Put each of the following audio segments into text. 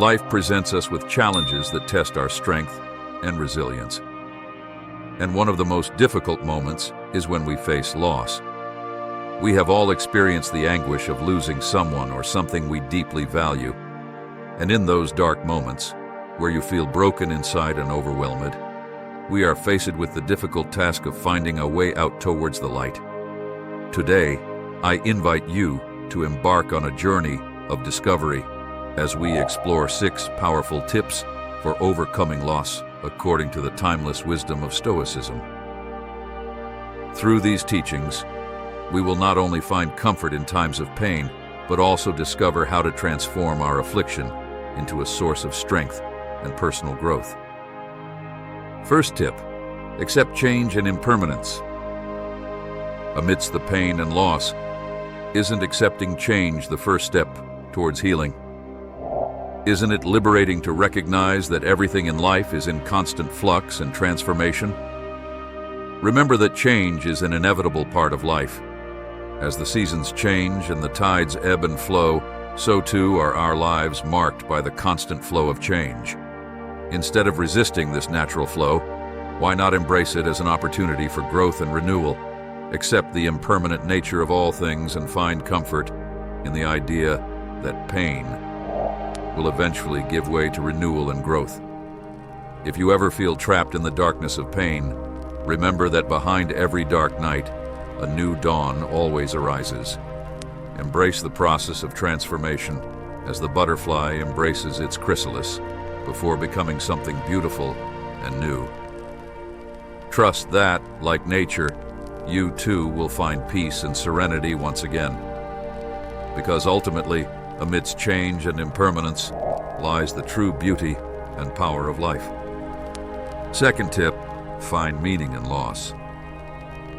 Life presents us with challenges that test our strength and resilience. And one of the most difficult moments is when we face loss. We have all experienced the anguish of losing someone or something we deeply value. And in those dark moments, where you feel broken inside and overwhelmed, we are faced with the difficult task of finding a way out towards the light. Today, I invite you to embark on a journey of discovery as we explore 6 powerful tips for overcoming loss according to the timeless wisdom of Stoicism. Through these teachings, we will not only find comfort in times of pain, but also discover how to transform our affliction into a source of strength and personal growth. First tip: accept change and impermanence. Amidst the pain and loss, isn't accepting change the first step towards healing? Isn't it liberating to recognize that everything in life is in constant flux and transformation? Remember that change is an inevitable part of life. As the seasons change and the tides ebb and flow, so too are our lives marked by the constant flow of change. Instead of resisting this natural flow, why not embrace it as an opportunity for growth and renewal? Accept the impermanent nature of all things and find comfort in the idea that pain will eventually give way to renewal and growth. If you ever feel trapped in the darkness of pain, remember that behind every dark night, a new dawn always arises. Embrace the process of transformation as the butterfly embraces its chrysalis before becoming something beautiful and new. Trust that, like nature, you too will find peace and serenity once again. Because ultimately, amidst change and impermanence, lies the true beauty and power of life. Second tip: find meaning in loss.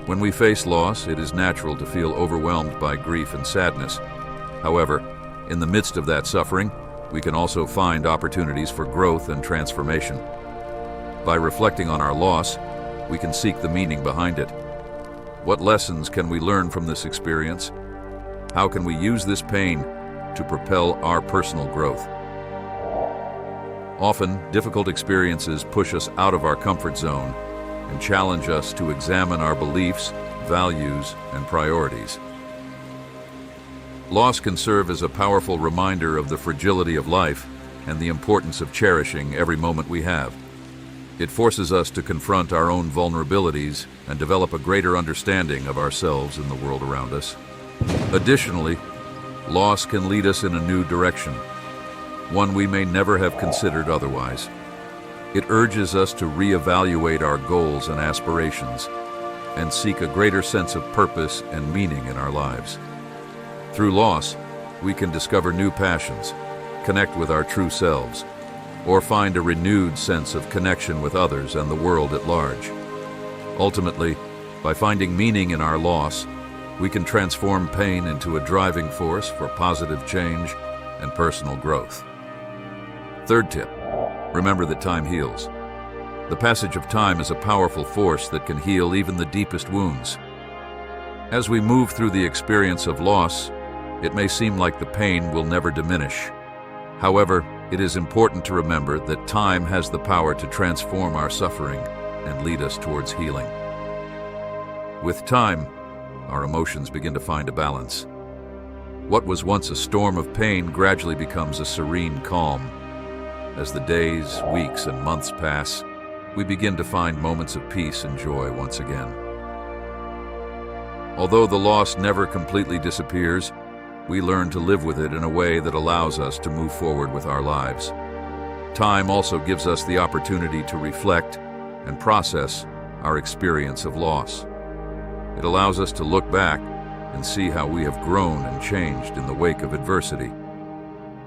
When we face loss, it is natural to feel overwhelmed by grief and sadness. However, in the midst of that suffering, we can also find opportunities for growth and transformation. By reflecting on our loss, we can seek the meaning behind it. What lessons can we learn from this experience? How can we use this pain to propel our personal growth? Often, difficult experiences push us out of our comfort zone and challenge us to examine our beliefs, values, and priorities. Loss can serve as a powerful reminder of the fragility of life and the importance of cherishing every moment we have. It forces us to confront our own vulnerabilities and develop a greater understanding of ourselves and the world around us. Additionally, loss can lead us in a new direction, one we may never have considered otherwise. It urges us to reevaluate our goals and aspirations and seek a greater sense of purpose and meaning in our lives. Through loss, we can discover new passions, connect with our true selves, or find a renewed sense of connection with others and the world at large. Ultimately, by finding meaning in our loss, we can transform pain into a driving force for positive change and personal growth. Third tip: remember that time heals. The passage of time is a powerful force that can heal even the deepest wounds. As we move through the experience of loss, it may seem like the pain will never diminish. However, it is important to remember that time has the power to transform our suffering and lead us towards healing. With time, our emotions begin to find a balance. What was once a storm of pain gradually becomes a serene calm. As the days, weeks, and months pass, we begin to find moments of peace and joy once again. Although the loss never completely disappears, we learn to live with it in a way that allows us to move forward with our lives. Time also gives us the opportunity to reflect and process our experience of loss. It allows us to look back and see how we have grown and changed in the wake of adversity.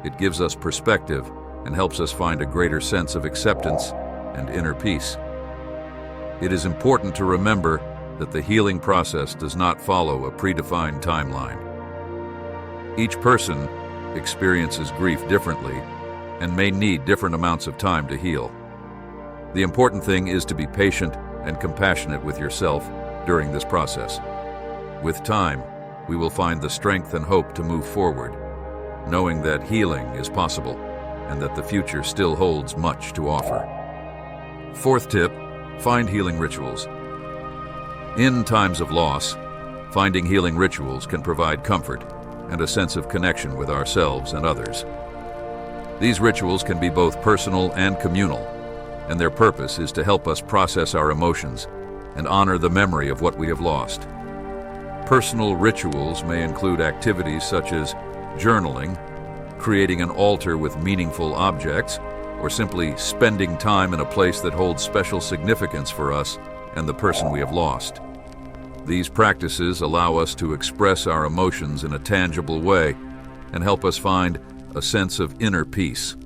It gives us perspective and helps us find a greater sense of acceptance and inner peace. It is important to remember that the healing process does not follow a predefined timeline. Each person experiences grief differently and may need different amounts of time to heal. The important thing is to be patient and compassionate with yourself during this process. With time, we will find the strength and hope to move forward, knowing that healing is possible and that the future still holds much to offer. Fourth tip, find healing rituals. In times of loss, finding healing rituals can provide comfort and a sense of connection with ourselves and others. These rituals can be both personal and communal, and their purpose is to help us process our emotions and honor the memory of what we have lost. Personal rituals may include activities such as journaling, creating an altar with meaningful objects, or simply spending time in a place that holds special significance for us and the person we have lost. These practices allow us to express our emotions in a tangible way and help us find a sense of inner peace.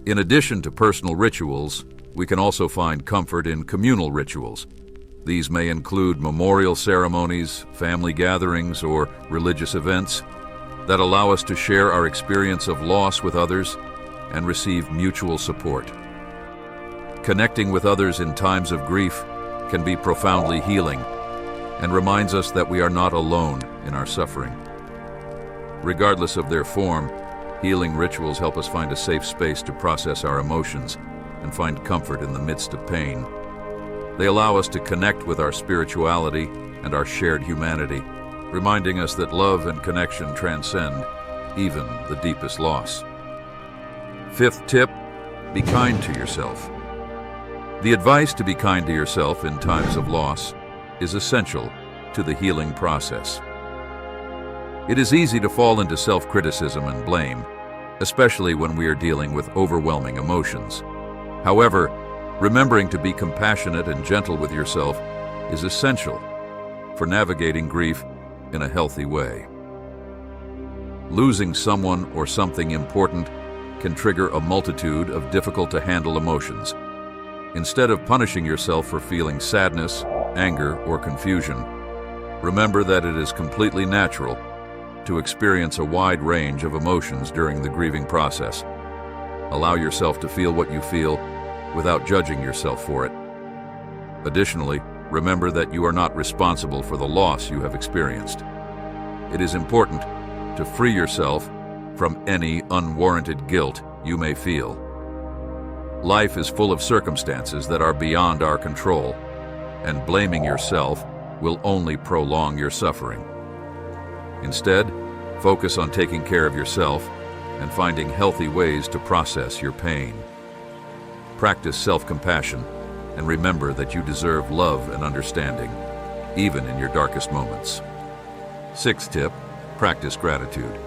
In addition to personal rituals, we can also find comfort in communal rituals. These may include memorial ceremonies, family gatherings, or religious events that allow us to share our experience of loss with others and receive mutual support. Connecting with others in times of grief can be profoundly healing and reminds us that we are not alone in our suffering. Regardless of their form, healing rituals help us find a safe space to process our emotions and find comfort in the midst of pain. They allow us to connect with our spirituality and our shared humanity, reminding us that love and connection transcend even the deepest loss. Fifth tip, be kind to yourself. The advice to be kind to yourself in times of loss is essential to the healing process. It is easy to fall into self-criticism and blame, especially when we are dealing with overwhelming emotions. However, remembering to be compassionate and gentle with yourself is essential for navigating grief in a healthy way. Losing someone or something important can trigger a multitude of difficult-to-handle emotions. Instead of punishing yourself for feeling sadness, anger, or confusion, remember that it is completely natural to experience a wide range of emotions during the grieving process. Allow yourself to feel what you feel without judging yourself for it. Additionally, remember that you are not responsible for the loss you have experienced. It is important to free yourself from any unwarranted guilt you may feel. Life is full of circumstances that are beyond our control, and blaming yourself will only prolong your suffering. Instead, focus on taking care of yourself and finding healthy ways to process your pain. Practice self-compassion and remember that you deserve love and understanding, even in your darkest moments. Sixth tip, practice gratitude.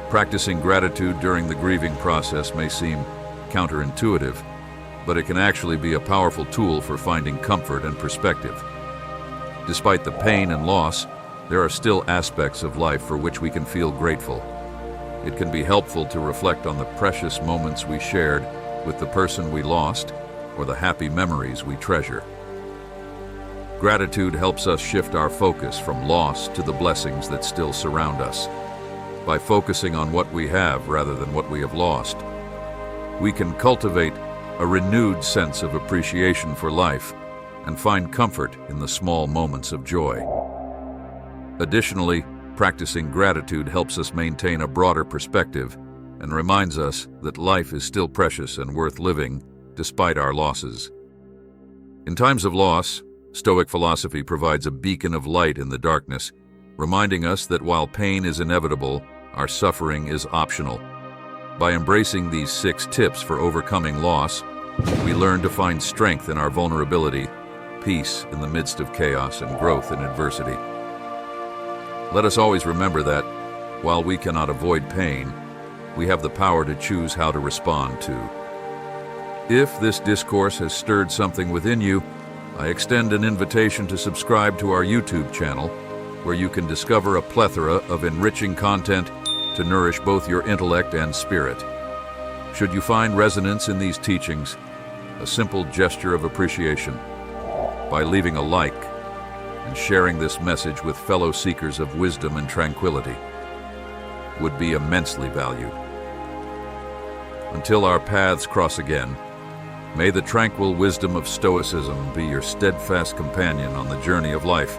Practicing gratitude during the grieving process may seem counterintuitive, but it can actually be a powerful tool for finding comfort and perspective. Despite the pain and loss, there are still aspects of life for which we can feel grateful. It can be helpful to reflect on the precious moments we shared with the person we lost or the happy memories we treasure. Gratitude helps us shift our focus from loss to the blessings that still surround us. By focusing on what we have rather than what we have lost, we can cultivate a renewed sense of appreciation for life and find comfort in the small moments of joy. Additionally, practicing gratitude helps us maintain a broader perspective and reminds us that life is still precious and worth living despite our losses. In times of loss, Stoic philosophy provides a beacon of light in the darkness, reminding us that while pain is inevitable, our suffering is optional. By embracing these 6 tips for overcoming loss, we learn to find strength in our vulnerability, peace in the midst of chaos, and growth in adversity. Let us always remember that, while we cannot avoid pain, we have the power to choose how to respond to. If this discourse has stirred something within you, I extend an invitation to subscribe to our YouTube channel, where you can discover a plethora of enriching content to nourish both your intellect and spirit. Should you find resonance in these teachings, a simple gesture of appreciation by leaving a like and sharing this message with fellow seekers of wisdom and tranquility would be immensely valued. Until our paths cross again, may the tranquil wisdom of Stoicism be your steadfast companion on the journey of life.